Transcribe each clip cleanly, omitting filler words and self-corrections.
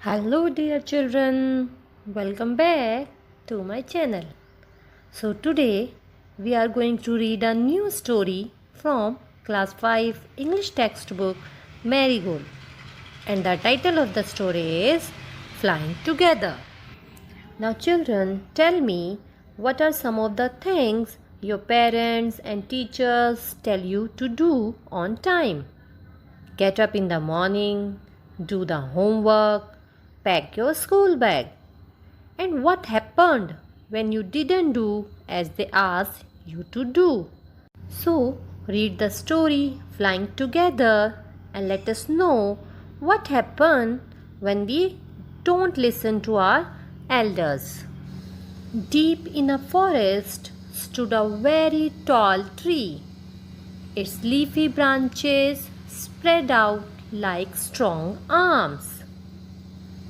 Hello dear children, welcome back to my channel. So today we are going to read a new story from class 5 English textbook Marigold, and the title of the story is Flying Together. Now children, tell me, what are some of the things your parents and teachers tell you to do on time? Get up in the morning, do the homework, pack your school bag. And what happened when you didn't do as they asked you to do? So, read the story Flying Together and let us know what happened when we don't listen to our elders. Deep in a forest stood a very tall tree. Its leafy branches spread out like strong arms.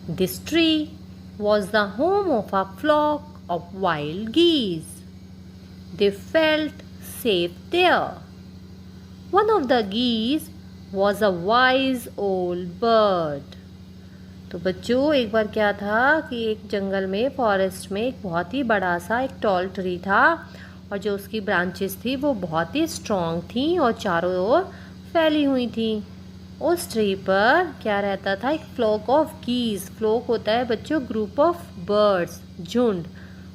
This tree was the home of a flock of wild geese. They felt safe there. One of the geese was a wise old bird. तो बच्चों, एक बार क्या था कि एक जंगल में, forest में एक बहुत ही बड़ा सा एक टॉल ट्री था, और जो उसकी ब्रांचेस थी वो बहुत ही स्ट्रॉन्ग थी और चारों ओर फैली हुई थी। उस ट्री पर क्या रहता था? एक फ्लॉक ऑफ गीज। फ्लॉक होता है बच्चों ग्रुप ऑफ बर्ड्स, झुंड।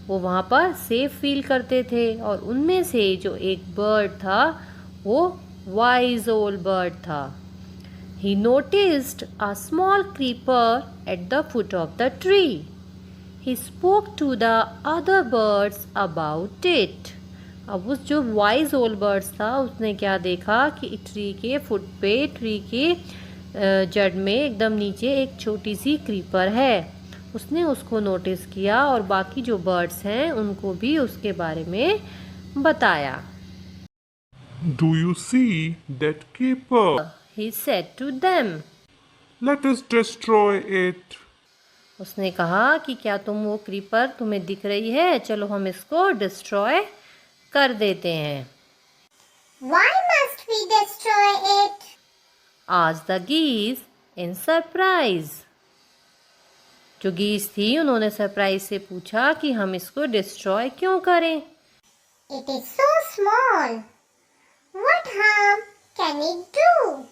वो वहाँ पर सेफ फील करते थे, और उनमें से जो एक बर्ड था वो वाइज ओल्ड बर्ड था। He noticed a small creeper at the foot of the tree. He spoke to the other birds about it. अब उस जो वाइज ओल्ड बर्ड्स था उसने क्या देखा कि ट्री के फुट पे, ट्री के जड़ में एकदम नीचे एक छोटी सी क्रीपर है। उसने उसको नोटिस किया और बाकी जो बर्ड्स हैं उनको भी उसके बारे में बताया। Do you see that creeper? He said to them. Let us destroy it. उसने कहा कि क्या वो क्रीपर तुम्हें दिख रही है? चलो हम इसको डिस्ट्रॉय कर देते हैं। Why must we destroy it? asked the geese in surprise. जो गीस थी उन्होंने सरप्राइज से पूछा कि हम इसको डिस्ट्रॉय क्यों करें? It is so small. What harm can it do?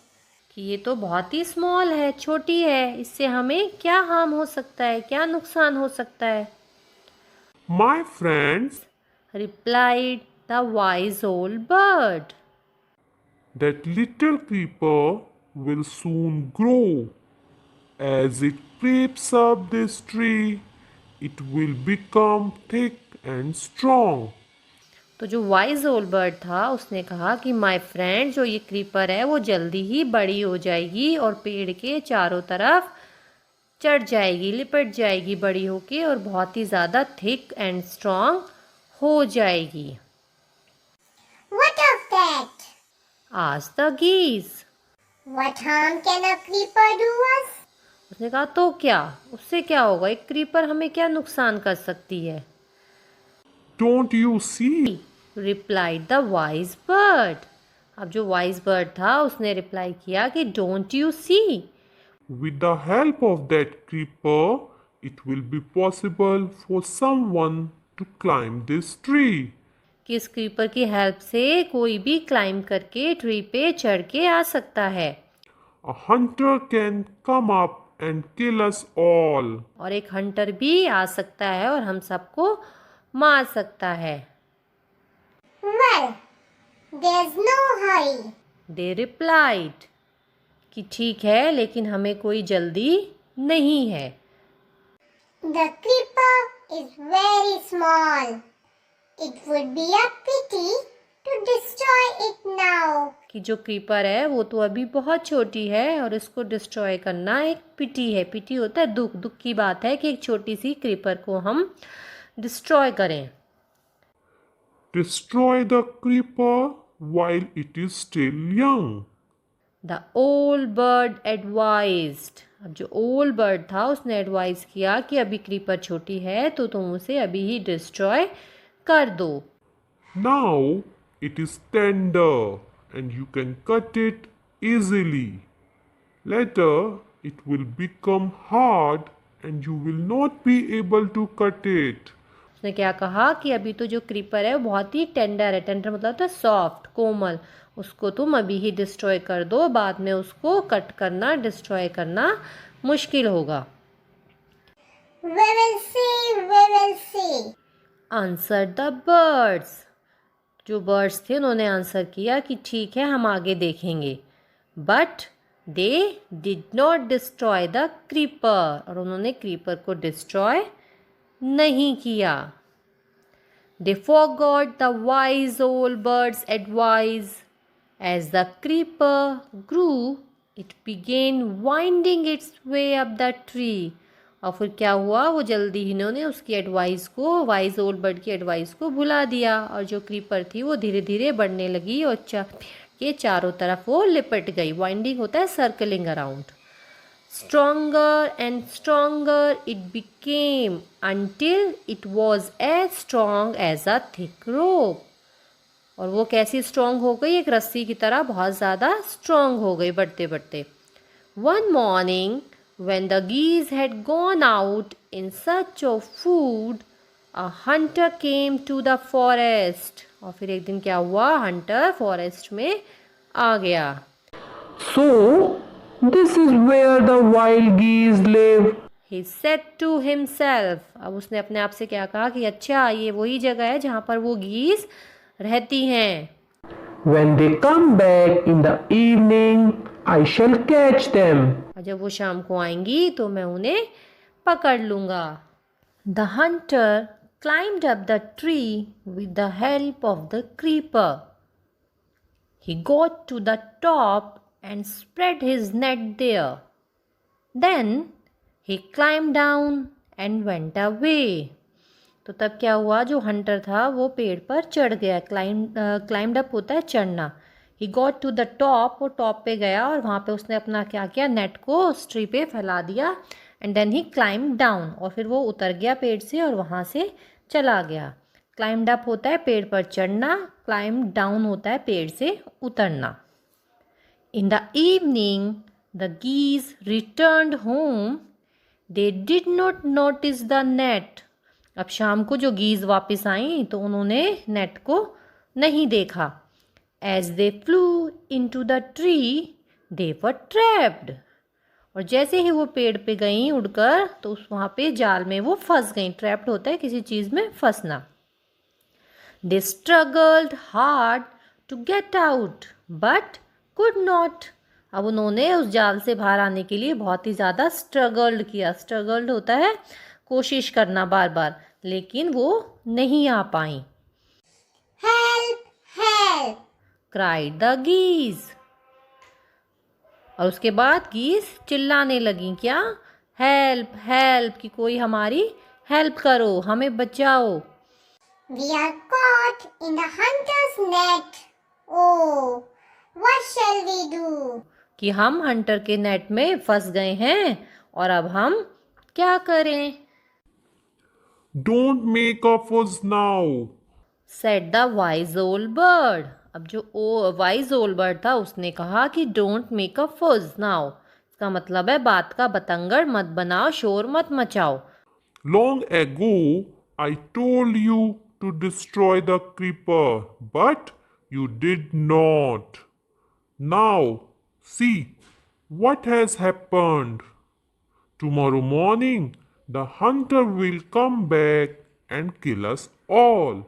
कि ये तो बहुत ही स्मॉल है, छोटी है, इससे हमें क्या हार्म हो सकता है, क्या नुकसान हो सकता है? My friends, replied the wise old bird. that little creeper will soon grow. As it creeps up this tree, it will become thick and strong. तो जो वाइज ओल्ड बर्ड था उसने कहा कि माय फ्रेंड, जो ये क्रीपर है वो जल्दी ही बड़ी हो जाएगी और पेड़ के चारों तरफ चढ़ जाएगी, लिपट जाएगी बड़ी होके, और बहुत ही ज़्यादा थिक एंड स्ट्रॉन्ग हो जाएगी। What of that? asked the geese. What harm can a creeper do us? उसने कहा तो क्या, उससे क्या होगा? एक क्रीपर हमें क्या नुकसान कर सकती है? Don't you see? replied the wise bird. अब जो वाइज बर्ड था उसने रिप्लाई किया कि don't you see? With the help of that creeper, it will be possible for someone to climb this tree. कि इस क्रीपर की हेल्प से कोई भी क्लाइम करके ट्री पे चढ़ के आ सकता है। A hunter can come up and kill us all. और एक हंटर भी आ सकता है और हम सबको मार सकता है। Well, there's no hurry. They replied. कि ठीक है, लेकिन हमें कोई जल्दी नहीं है। The creeper is very small. It would be a pity to destroy it now. कि जो क्रीपर है वो तो अभी बहुत छोटी है और इसको डिस्ट्रॉय करना एक पिटी है। पिटी होता है दुख, दुख की बात है कि एक छोटी सी क्रीपर को हम डिस्ट्रॉय करें। Destroy the creeper while it is still young. The old bird advised. अब जो ओल्ड बर्ड था उसने एडवाइस किया कि अभी क्रीपर छोटी है तो तुम उसे अभी ही डिस्ट्रॉय कर दो। Now it is tender and you can cut it easily. Later, it will become hard and you will not be able to cut it. उसने क्या कहा कि अभी तो जो क्रीपर है वो बहुत ही टेंडर है। टेंडर मतलब होता है सॉफ्ट, कोमल। उसको तुम अभी ही डिस्ट्रॉय कर दो, बाद में उसको कट करना, डिस्ट्रॉय करना मुश्किल होगा। We will see, we will see. Answer the birds. जो बर्ड्स थे उन्होंने आंसर किया कि ठीक है, हम आगे देखेंगे। But they did not destroy the creeper, और उन्होंने क्रीपर को डिस्ट्रॉय नहीं किया। They forgot the wise old bird's advice. As the creeper grew, it began winding its way up the tree. और फिर क्या हुआ, वो जल्दी इन्होंने उसकी एडवाइस को, वाइज ओल्ड बर्ड की एडवाइस को भुला दिया, और जो क्रीपर थी वो धीरे धीरे बढ़ने लगी और के चारों तरफ वो लिपट गई। वाइंडिंग होता है circling around. Stronger and stronger it became until it was as strong as a thick rope. और वो कैसी स्ट्रॉन्ग हो गई, एक रस्सी की तरह बहुत ज़्यादा स्ट्रॉन्ग हो गई बढ़ते बढ़ते। One morning when the geese had gone out in search of food, a hunter came to the forest. और फिर एक दिन क्या हुआ, हंटर फॉरेस्ट में आ गया। So, this is where the wild geese live. He said to himself. अब उसने अपने आप से क्या कहा कि अच्छा, ये वही जगह है जहाँ पर वो गीज रहती हैं। When they come back in the evening, I shall catch them. और जब वो शाम को आएंगी तो मैं उन्हें पकड़ लूँगा। The hunter climbed up the tree with the help of the creeper. He got to the top and spread his net there. Then he climbed down and went away. तो तब क्या हुआ, जो हंटर था वो पेड़ पर चढ़ गया। क्लाइम्ड अप होता है चढ़ना। He got to the top, वो टॉप पे गया और वहाँ पे उसने अपना क्या किया, नेट को उस ट्री पे फैला दिया। And then he climb down, और फिर वो उतर गया पेड़ से और वहाँ से चला गया। क्लाइम्ड अप होता है पेड़ पर चढ़ना, क्लाइम्ब डाउन होता है पेड़ से उतरना। In the evening, the geese returned home. They did not notice the net. अब शाम को जो गीज वापस आई तो उन्होंने नेट को नहीं देखा। As they flew into the tree, they were trapped. और जैसे ही वो पेड़ पे गईं उड़कर, तो उस वहाँ पे जाल में वो फंस गईं। ट्रैप्ड होता है किसी चीज़ में फंसना। They struggled hard to get out, but could not. अब उन्होंने उस जाल से बाहर आने के लिए बहुत ही ज़्यादा स्ट्रगल्ड किया। स्ट्रगल्ड होता है कोशिश करना बार बार, लेकिन वो नहीं आ पाई। Help, help. Cried the geese. और उसके बाद गीस चिल्लाने लगी, क्या, हेल्प हेल्प, कि कोई हमारी हेल्प करो, हमें बचाओ। We are caught in the hunter's net. Oh, what shall we do? कि हम हंटर के नेट में फंस गए हैं और अब हम क्या करें। Don't make a fuss now. Said the wise old bird. अब जो वाइज ओल्ड बर्ड था उसने कहा कि डोंट मेक अ फुस नाउ। इसका मतलब है बात का बतंगड़ मत बनाओ, शोर मत मचाओ। Long ago, I told you to destroy the creeper, but you did not. Now, see what has happened. Tomorrow morning, the hunter will come back and kill us all.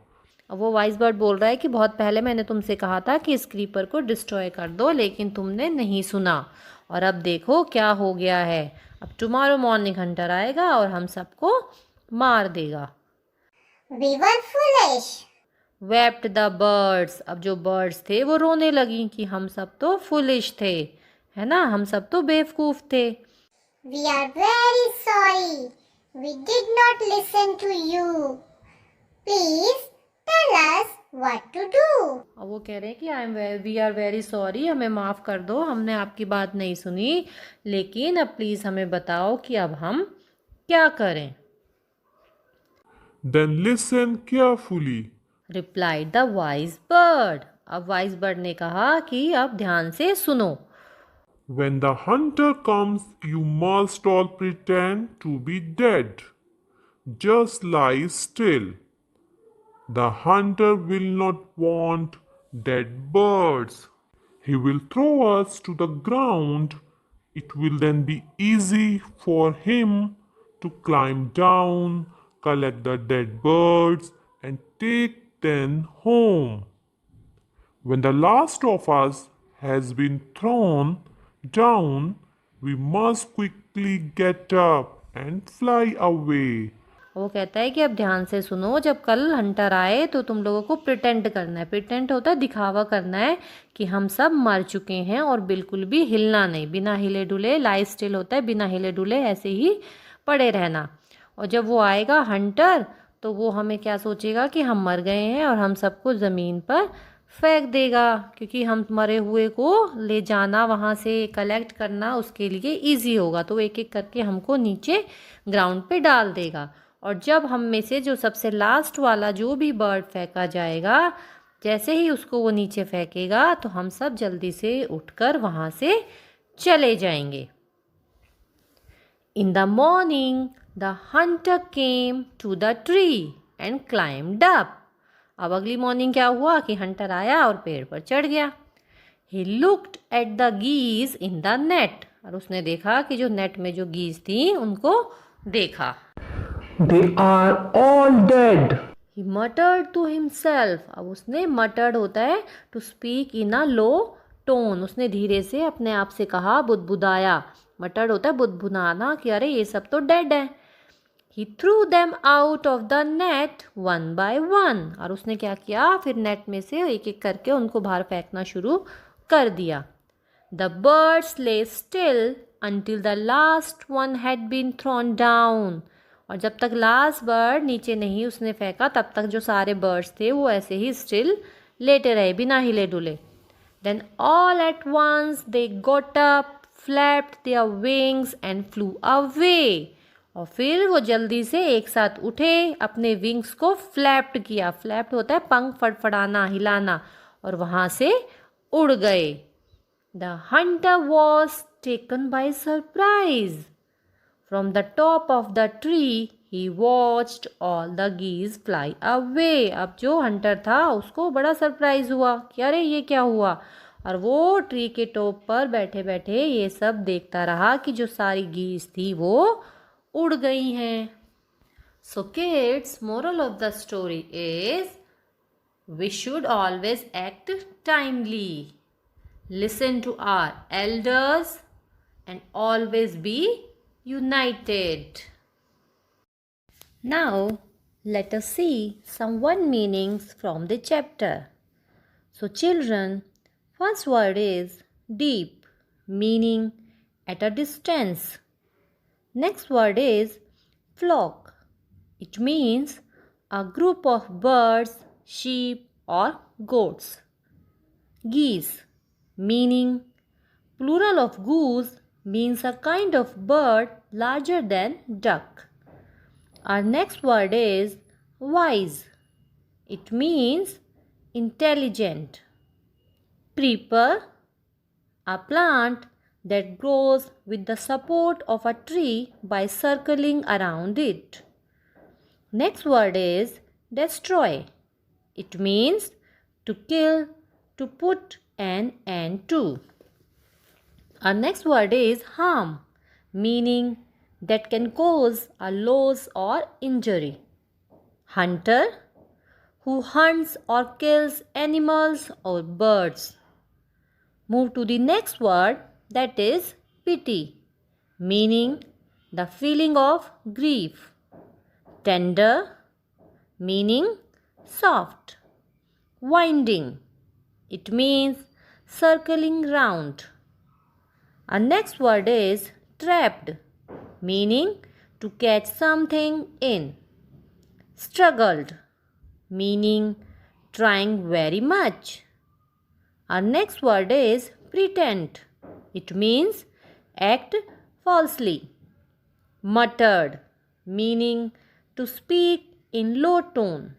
अब वो वाइज बर्ड बोल रहा है कि बहुत पहले मैंने तुमसे कहा था कि इस क्रीपर को डिस्ट्रॉय कर दो, लेकिन तुमने नहीं सुना, और अब देखो क्या हो गया है। अब टुमारो मॉर्निंग हंटर आएगा और हम सबको मार देगा। We were foolish. Wept the birds. अब जो बर्ड्स थे वो रोने लगी कि हम सब तो फुलिश थे, है ना, हम सब तो बेवकूफ़ थे। We are very sorry. We did not listen to you. Please tell us what to do. अब वो कह रहे हैं कि वी आर वेरी सॉरी, हमें माफ़ कर दो, हमने आपकी बात नहीं सुनी, लेकिन अब प्लीज़ हमें बताओ कि अब हम क्या करें। Then listen carefully. Replied the wise bird. अब वाइस बर्ड ने कहा कि अब ध्यान से सुनो. When the hunter comes, you must all pretend to be dead. Just lie still. The hunter will not want dead birds. He will throw us to the ground. It will then be easy for him to climb down, collect the dead birds, and take them home. When the last of us has been thrown down, we must quickly get up and fly away. वो कहता है कि अब ध्यान से सुनो, जब कल हंटर आए तो तुम लोगों को प्रिटेंड करना है. प्रिटेंड होता है दिखावा करना है कि हम सब मर चुके हैं और बिल्कुल भी हिलना नहीं, बिना हिले डुले. लाई स्टिल होता है बिना हिले डुले ऐसे ही पड़े रहना. और जब वो आएगा हंटर तो वो हमें क्या सोचेगा कि हम मर गए हैं और हम सबको ज़मीन पर फेंक देगा, क्योंकि हम मरे हुए को ले जाना वहाँ से कलेक्ट करना उसके लिए इजी होगा. तो एक एक करके हमको नीचे ग्राउंड पे डाल देगा. और जब हम में से जो सबसे लास्ट वाला जो भी बर्ड फेंका जाएगा, जैसे ही उसको वो नीचे फेंकेगा तो हम सब जल्दी से उठकर वहाँ से चले जाएंगे. In the morning, the hunter came to the tree and climbed up. अब अगली मॉर्निंग क्या हुआ कि हंटर आया और पेड़ पर चढ़ गया. He looked at the geese in the net. और उसने देखा कि जो नेट में जो गीज थी उनको देखा. They are all dead. He muttered to himself. अब उसने muttered होता है to speak in a low tone. उसने धीरे से अपने आप से कहा, बुदबुदाया. muttered होता है बुदबुदाना कि अरे ये सब तो डेड है. He threw them out of the net one by one. और उसने क्या किया, फिर नेट में से एक एक करके उनको बाहर फेंकना शुरू कर दिया. The birds lay still until the last one had been thrown down. और जब तक लास्ट बर्ड नीचे नहीं उसने फेंका तब तक जो सारे बर्ड्स थे वो ऐसे ही स्टिल लेटे रहे बिना हिले डुले. Then all at once they got up, flapped their wings and flew away. और फिर वो जल्दी से एक साथ उठे, अपने विंग्स को फ्लैप्ड किया. फ्लैप्ड होता है पंख फड़फड़ाना, हिलाना, और वहाँ से उड़ गए. The hunter was taken by surprise. From the top of the tree, he watched all the geese fly away. अब जो हंटर था उसको बड़ा सरप्राइज हुआ कि अरे ये क्या हुआ, और वो ट्री के टॉप पर बैठे बैठे ये सब देखता रहा कि जो सारी गीज थी वो उड़ गई हैं. So kids, moral of the story is we should always act timely, listen to our elders, and always be united. Now let us see some word meanings from the chapter. So children, first word is deep, meaning at a distance. Next word is flock. It means a group of birds, sheep or goats. Geese, meaning plural of goose means a kind of bird larger than duck. Our next word is wise. It means intelligent. Creeper, a plant that grows with the support of a tree by circling around it. Next word is destroy. It means to kill, to put an end to. Our next word is harm, meaning that can cause a loss or injury. Hunter, who hunts or kills animals or birds. Move to the next word, that is pity, meaning the feeling of grief. Tender, meaning soft. Winding, it means circling round. Our next word is trapped, meaning to catch something in. Struggled, meaning trying very much. Our next word is pretend. It means act falsely. Muttered, meaning to speak in low tone.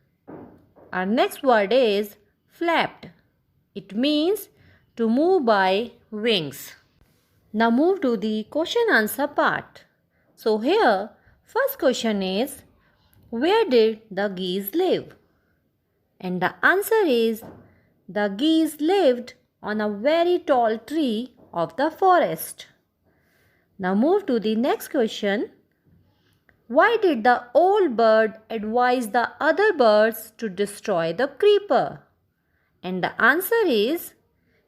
Our next word is flapped, It means to move by wings. Now move to the question answer part. So here, first question is, where did the geese live? And the answer is, the geese lived on a very tall tree of the forest. Now move to the next question. Why did the old bird advise the other birds to destroy the creeper? And the answer is,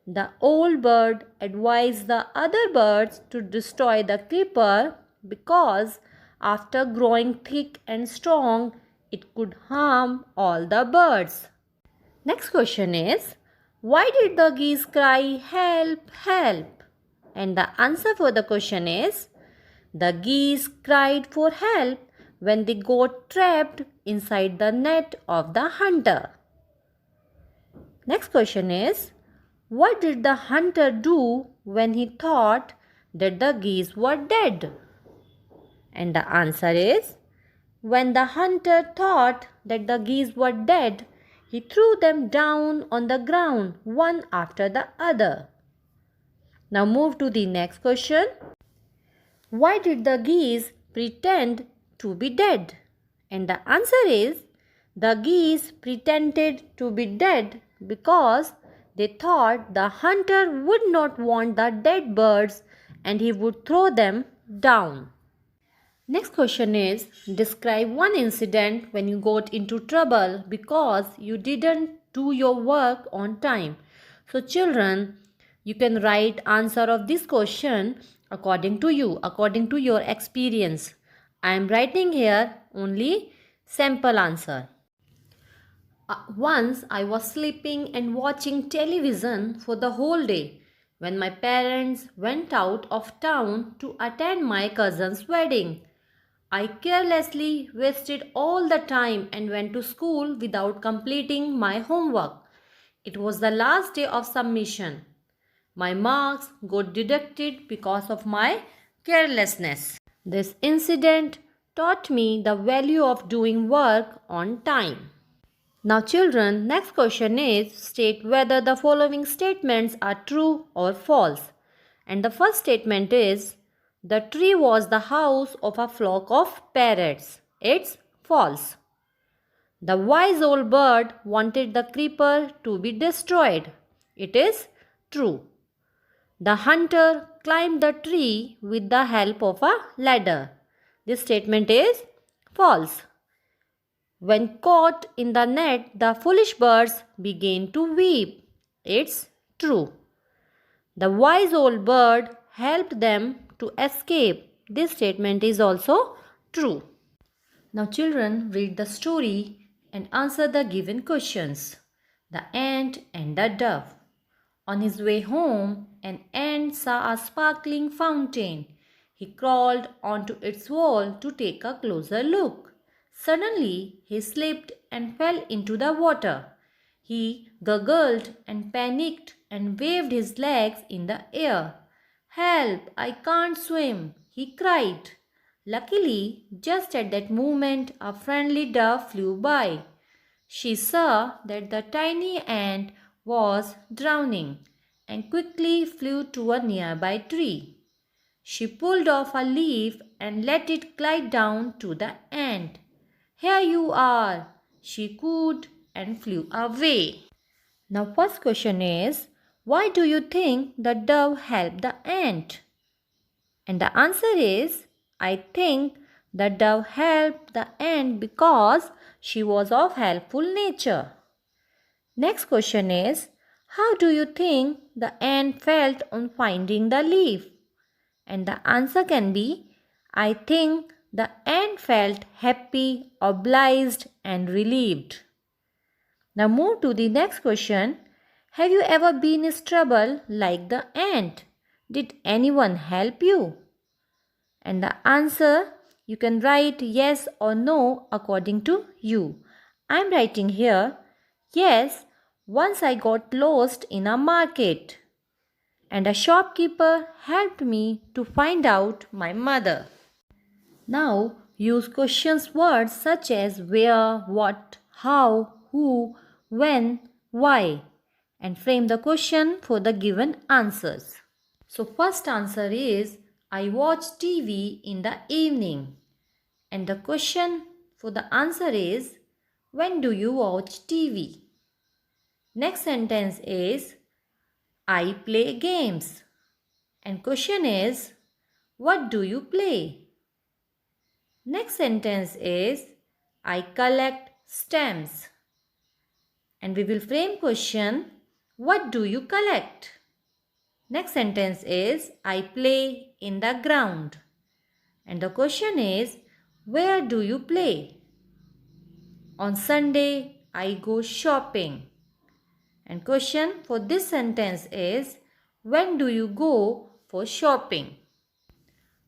the old bird advised the other birds to destroy the creeper because after growing thick and strong, it could harm all the birds. Next question is, why did the geese cry, help, help? And the answer for the question is, the geese cried for help when they got trapped inside the net of the hunter. Next question is, what did the hunter do when he thought that the geese were dead? And the answer is, when the hunter thought that the geese were dead, he threw them down on the ground one after the other. Now move to the next question. Why did the geese pretend to be dead? And the answer is, the geese pretended to be dead because they thought the hunter would not want the dead birds and he would throw them down. Next question is, describe one incident when you got into trouble because you didn't do your work on time. So children, you can write answer of this question according to you, according to your experience. I am writing here only sample answer. Once I was sleeping and watching television for the whole day when my parents went out of town to attend my cousin's wedding. I carelessly wasted all the time and went to school without completing my homework. It was the last day of submission. My marks got deducted because of my carelessness. This incident taught me the value of doing work on time. Now children, next question is, state whether the following statements are true or false. And the first statement is, the tree was the house of a flock of parrots. It's false. The wise old bird wanted the creeper to be destroyed. It is true. The hunter climbed the tree with the help of a ladder. This statement is false. When caught in the net, the foolish birds began to weep. It's true. The wise old bird helped them to escape. This statement is also true. Now children, read the story and answer the given questions. The ant and the dove. On his way home, an ant saw a sparkling fountain. He crawled onto its wall to take a closer look. Suddenly, he slipped and fell into the water. He gurgled and panicked and waved his legs in the air. "Help! I can't swim!" he cried. Luckily, just at that moment, a friendly dove flew by. She saw that the tiny ant was drowning and quickly flew to a nearby tree. She pulled off a leaf and let it glide down to the ant. "Here you are," she cooed and flew away. Now first question is, why do you think the dove helped the ant? And the answer is, I think the dove helped the ant because she was of helpful nature. Next question is, how do you think the ant felt on finding the leaf? And the answer can be, I think the ant felt happy, obliged and relieved. Now move to the next question. Have you ever been in trouble like the ant? Did anyone help you? And the answer, you can write yes or no according to you. I am writing here, yes, once I got lost in a market and a shopkeeper helped me to find out my mother. Now use questions words such as where, what, how, who, when, why and frame the question for the given answers. So first answer is I watch TV in the evening. And the question for the answer is when do you watch TV? Next sentence is I play games. And question is what do you play? Next sentence is I collect stamps. And we will frame question what do you collect? Next sentence is I play in the ground. And the question is where do you play? On Sunday I go shopping. And question for this sentence is when do you go for shopping?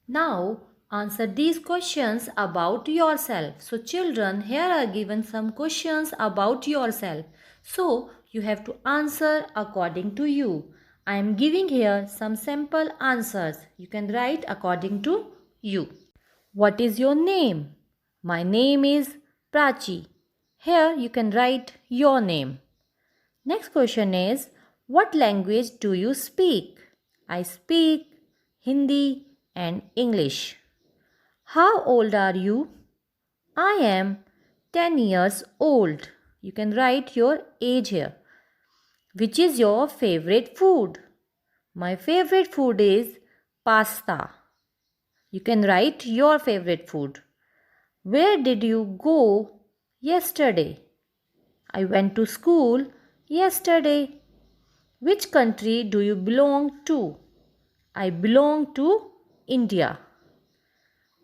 Now answer these questions about yourself. So children, here are given some questions about yourself. So you have to answer according to you. I am giving here some simple answers. You can write according to you. What is your name? My name is Prachi. Here you can write your name. Next question is what language do you speak? I speak Hindi and English. How old are you? I am 10 years old. You can write your age here. Which is your favorite food? My favorite food is pasta. You can write your favorite food. Where did you go yesterday? I went to school yesterday. Which country do you belong to? I belong to India.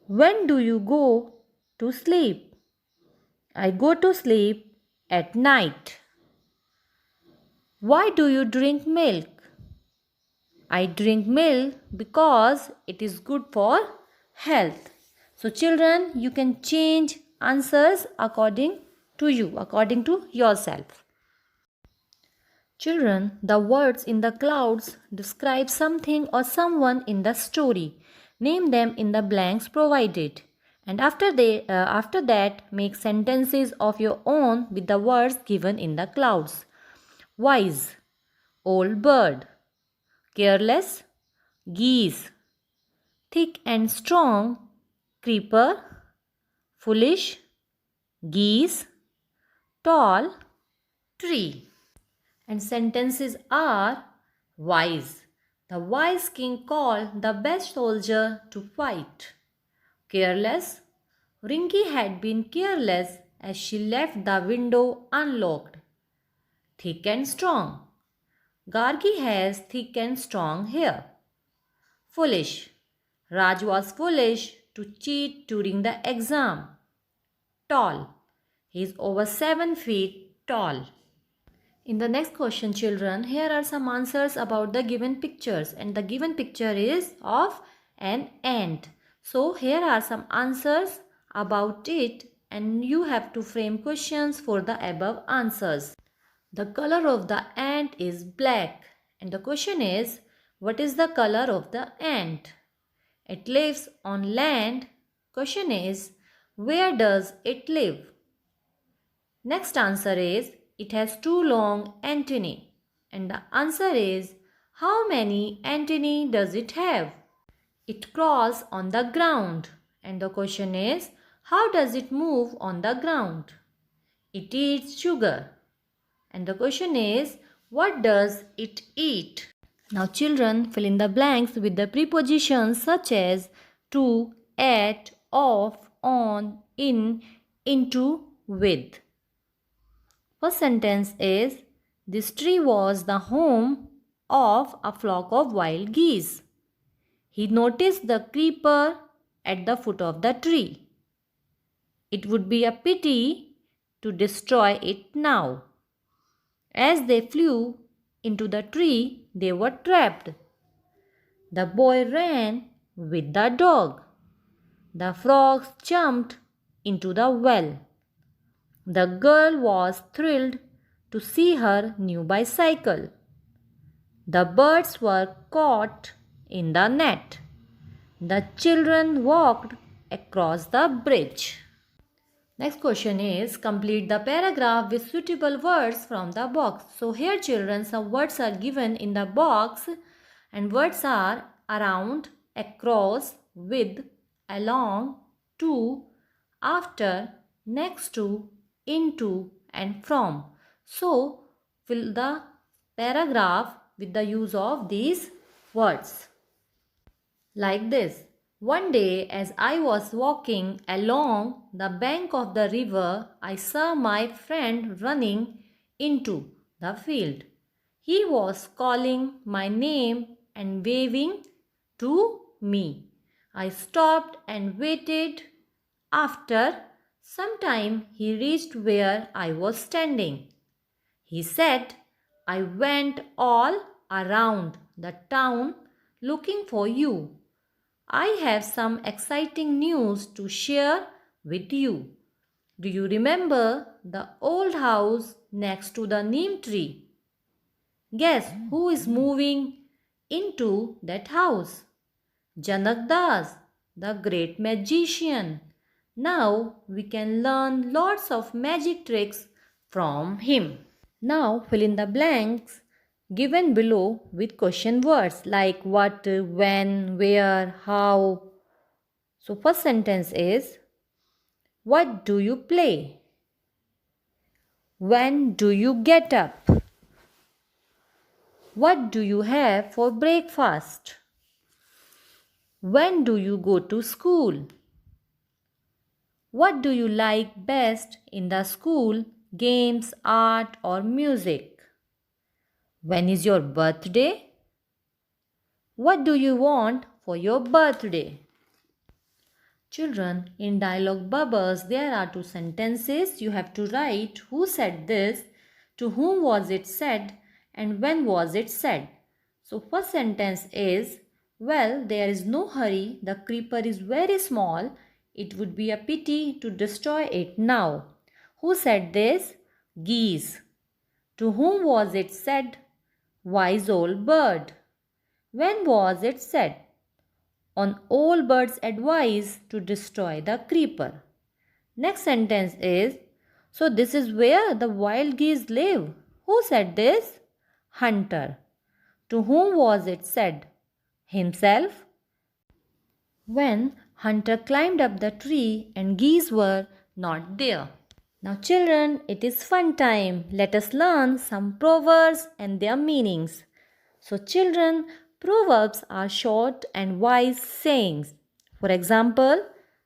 When do you go to sleep? I go to sleep at night. Why do you drink milk? I drink milk because it is good for health. So children, you can change answers according to you, according to yourself. Children, the words in the clouds describe something or someone in the story. Name them in the blanks provided. And after that, make sentences of your own with the words given in the clouds. Wise, old bird, careless, geese, thick and strong, creeper, foolish, geese, tall, tree. And sentences are wise. The wise king called the best soldier to fight. Careless. Rinky had been careless as she left the window unlocked. Thick and strong. Gargi has thick and strong hair. Foolish. Raj was foolish to cheat during the exam. Tall. He is over 7 feet tall. In the next question, children, here are some answers about the given pictures, and the given picture is of an ant. So here are some answers about it, and you have to frame questions for the above answers. The color of the ant is black, and the question is, what is the color of the ant? It lives on land. Question is, where does it live? Next answer is, it has 2 long antennae. And the answer is, how many antennae does it have? It crawls on the ground. And the question is, how does it move on the ground? It eats sugar. And the question is, what does it eat? Now children, fill in the blanks with the prepositions such as to, at, of, on, in, into, with. First sentence is, this tree was the home of a flock of wild geese. He noticed the creeper at the foot of the tree. It would be a pity to destroy it now. As they flew into the tree, they were trapped. The boy ran with the dog. The frogs jumped into the well. The girl was thrilled to see her new bicycle. The birds were caught in the net. The children walked across the bridge. Next question is complete the paragraph with suitable words from the box. So here children, some words are given in the box and words are around, across, with, along, to, after, next to, into and from. So fill the paragraph with the use of these words. Like this. One day, as I was walking along the bank of the river, I saw my friend running into the field. He was calling my name and waving to me. I stopped and waited. After some time, he reached where I was standing. He said, I went all around the town looking for you. I have some exciting news to share with you. Do you remember the old house next to the neem tree? Guess who is moving into that house? Janak Das, the great magician. Now we can learn lots of magic tricks from him. Now fill in the blanks given below with question words like what, when, where, how. So first sentence is, what do you play? When do you get up? What do you have for breakfast? When do you go to school? What do you like best in the school, games, art or music? When is your birthday? What do you want for your birthday? Children, in dialogue bubbles, there are two sentences. You have to write who said this, to whom was it said, and when was it said. So first sentence is, well, there is no hurry. The creeper is very small. It would be a pity to destroy it now. Who said this? Geese. To whom was it said? Wise old bird. When was it said? On old bird's advice to destroy the creeper. Next sentence is, so this is where the wild geese live. Who said this? Hunter. To whom was it said? Himself. When Hunter climbed up the tree and geese were not there. Now children, it is fun time. Let us learn some proverbs and their meanings. So children, proverbs are short and wise sayings. For example,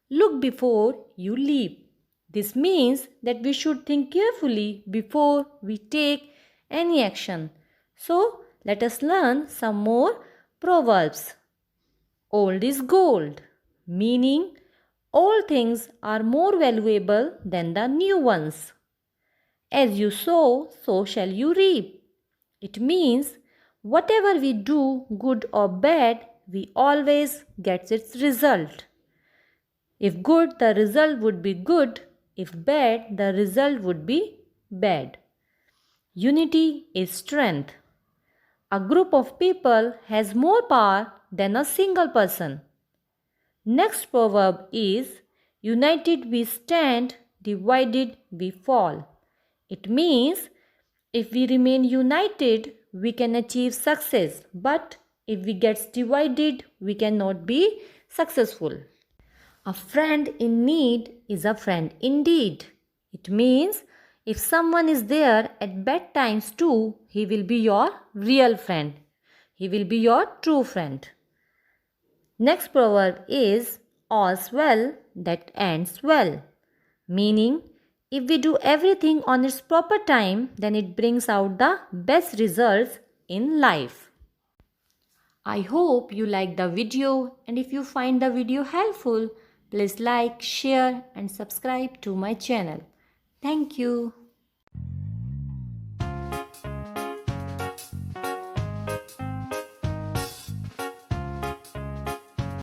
look before you leap. This means that we should think carefully before we take any action. So let us learn some more proverbs. Old is gold, meaning all things are more valuable than the new ones. As you sow, so shall you reap. It means whatever we do, good or bad, we always get its result. If good, the result would be good. If bad, the result would be bad. Unity is strength. A group of people has more power than a single person. Next proverb is, united we stand, divided we fall. It means if we remain united, we can achieve success. But if we get divided, we cannot be successful. A friend in need is a friend indeed. It means if someone is there at bad times too, he will be your real friend. He will be your true friend. Next proverb is, all's well that ends well. Meaning, if we do everything on its proper time, then it brings out the best results in life. I hope you like the video, and if you find the video helpful, please like, share and subscribe to my channel. Thank you.